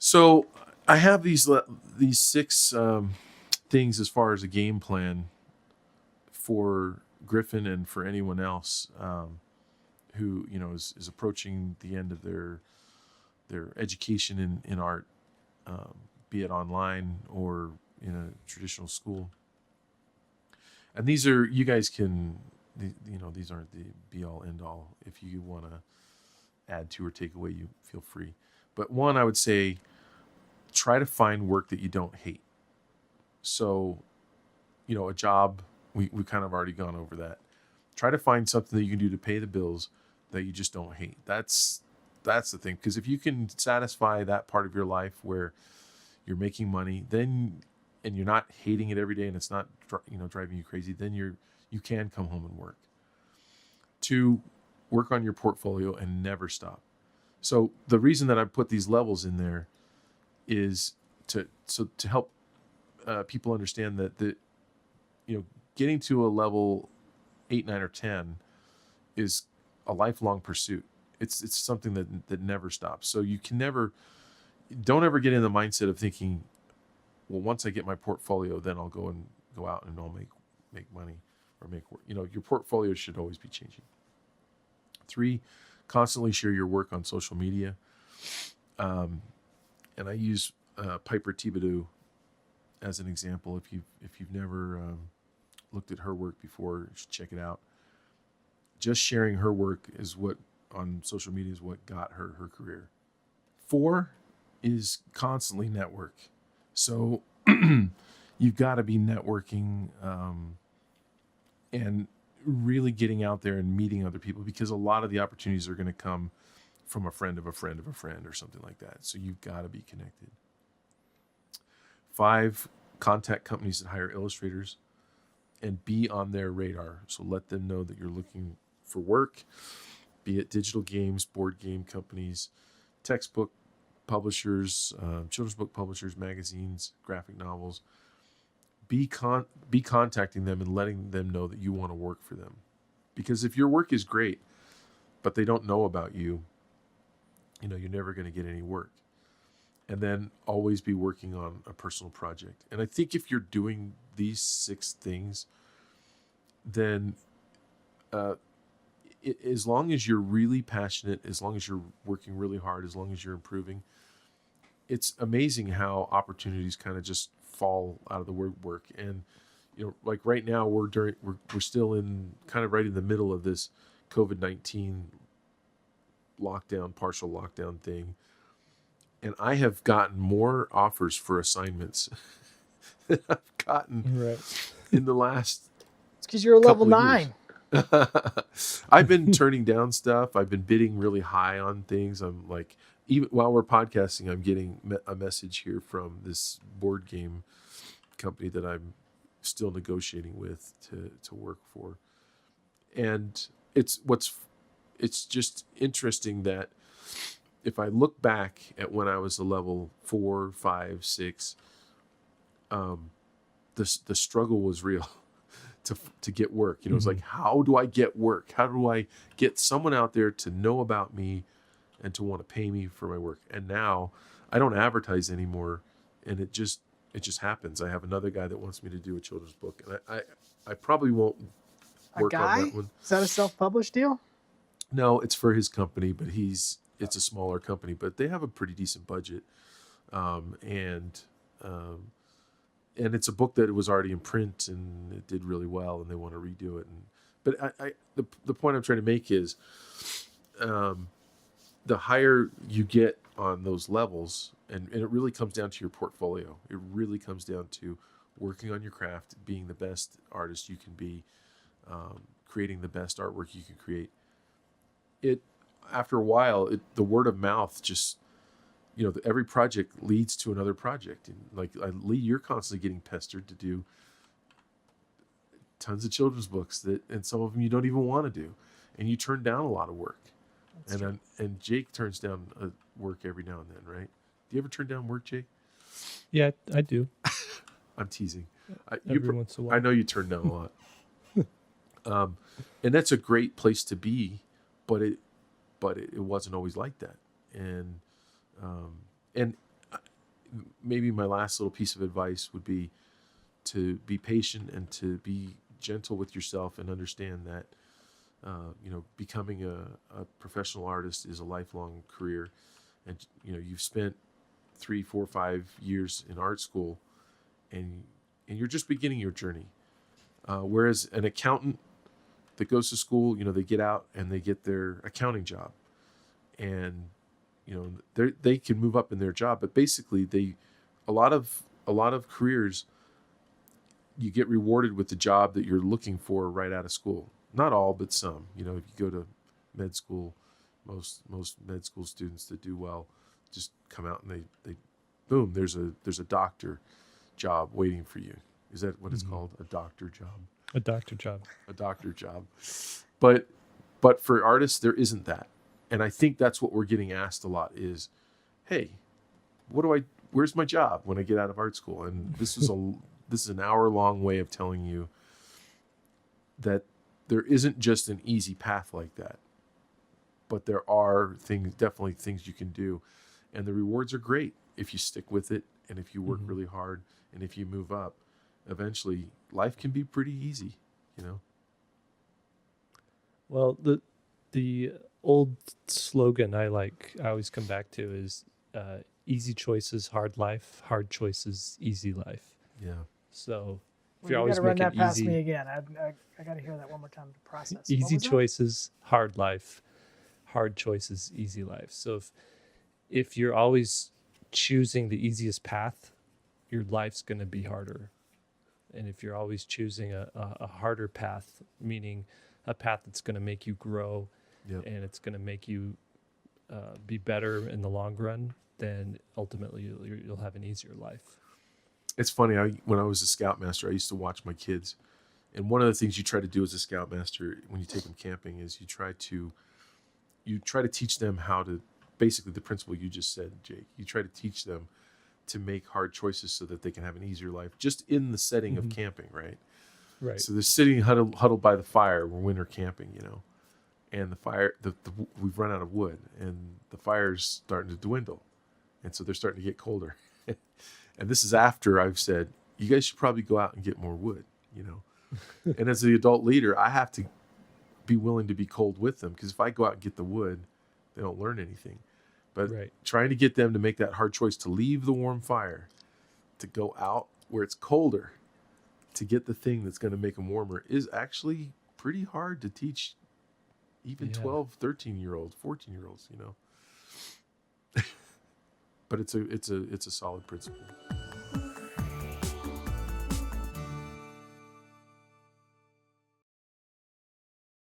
So I have these six things as far as a game plan for Griffin and for anyone else who is approaching the end of their education in art, be it online or in a traditional school. And these are you guys can these aren't the be all end all. If you want to add to or take away, you feel free. But one, I would say, try to find work that you don't hate. So, a job, we kind of already gone over that. Try to find something that you can do to pay the bills that you just don't hate. That's the thing. Because if you can satisfy that part of your life where you're making money, then and you're not hating it every day, and it's not driving you crazy, then you can come home and work. Two, work on your portfolio and never stop. So the reason that I put these levels in there is to help people understand that getting to a level 8, 9, or 10 is a lifelong pursuit. It's something that never stops. So you can don't ever get in the mindset of thinking, well, once I get my portfolio, then I'll go out and I'll make money or make work. Your portfolio should always be changing. 3, constantly share your work on social media. And I use Piper Thibodeau as an example. If you've never looked at her work before, you should check it out. Just sharing her work on social media is what got her career. 4 is constantly network. So you've got to be networking and really getting out there and meeting other people, because a lot of the opportunities are going to come from a friend of a friend of a friend or something like that. So you've got to be connected. 5, contact companies that hire illustrators and be on their radar. So let them know that you're looking for work, be it digital games, board game companies, textbook publishers, children's book publishers, magazines, graphic novels. Be contacting them and letting them know that you want to work for them. Because if your work is great, but they don't know about you, you're never going to get any work. And then always be working on a personal project. And I think if you're doing these 6 things, then as long as you're really passionate, as long as you're working really hard, as long as you're improving, it's amazing how opportunities kind of just fall out of the woodwork. And like right now we're still in kind of right in the middle of this COVID-19 partial lockdown thing. And I have gotten more offers for assignments than I've gotten in the last. It's because you're a level 9. I've been turning down stuff. I've been bidding really high on things. I'm like, even while we're podcasting, I'm getting a message here from this board game company that I'm still negotiating with to work for. And it's just interesting that if I look back at when I was a level 4, 5, 6, the struggle was real to get work. It's like, how do I get work? How do I get someone out there to know about me and to want to pay me for my work? And now I don't advertise anymore, and it just happens. I have another guy that wants me to do a children's book, and I probably won't work on that one. Is that a self-published deal? No, it's for his company, but it's a smaller company, but they have a pretty decent budget. And it's a book that was already in print and it did really well, and they want to redo it. But the point I'm trying to make is, the higher you get on those levels, and it really comes down to your portfolio. It really comes down to working on your craft, being the best artist you can be, creating the best artwork you can create. After a while, the word of mouth just, every project leads to another project. And like Lee, you're constantly getting pestered to do tons of children's books and some of them you don't even want to do, and you turn down a lot of work. And Jake turns down work every now and then, right? Do you ever turn down work, Jake? Yeah, I do. I'm teasing. Every once in a while. I know you turn down a lot. And that's a great place to be, but it wasn't always like that. And maybe my last little piece of advice would be to be patient and to be gentle with yourself and understand that, becoming a professional artist is a lifelong career. And, you've spent 3, 4, 5 years in art school, and you're just beginning your journey. Whereas an accountant that goes to school, they get out and they get their accounting job, and they can move up in their job, but basically a lot of careers, you get rewarded with the job that you're looking for right out of school. Not all, but some. If you go to med school, most med school students that do well just come out and they boom, there's a doctor job waiting for you. Is that what it's called? A doctor job? A doctor job. A doctor job. But for artists, there isn't that. And I think that's what we're getting asked a lot is, hey, where's my job when I get out of art school? And this is an hour-long way of telling you that there isn't just an easy path like that. But there are definitely things you can do. And the rewards are great if you stick with it and if you work really hard and if you move up. Eventually, life can be pretty easy, Well, the old slogan I always come back to is easy choices, hard life, hard choices, easy life. Yeah. So if Well, you're you always gotta run making that past easy, me again. I got to hear that one more time to process. easy What was that? choices, hard life, hard choices, easy life. So if you're always choosing the easiest path, your life's going to be harder. And if you're always choosing a harder path, meaning a path that's going to make you grow, Yep. and it's going to make you be better in the long run, then ultimately you'll have an easier life. It's funny. When I was a scoutmaster, I used to watch my kids. And one of the things you try to do as a scoutmaster when you take them camping is you try to teach them how to, basically the principle you just said, Jake, you try to teach them to make hard choices so that they can have an easier life just in the setting of camping, right? Right. So they're sitting huddled by the fire. We're winter camping, and the fire, we've run out of wood and the fire's starting to dwindle. And so they're starting to get colder. And this is after I've said, you guys should probably go out and get more wood, And as the adult leader, I have to be willing to be cold with them, because if I go out and get the wood, they don't learn anything. But trying to get them to make that hard choice to leave the warm fire, to go out where it's colder, to get the thing that's going to make them warmer is actually pretty hard to teach even 12, 13-year-olds, 14-year-olds, But it's a solid principle.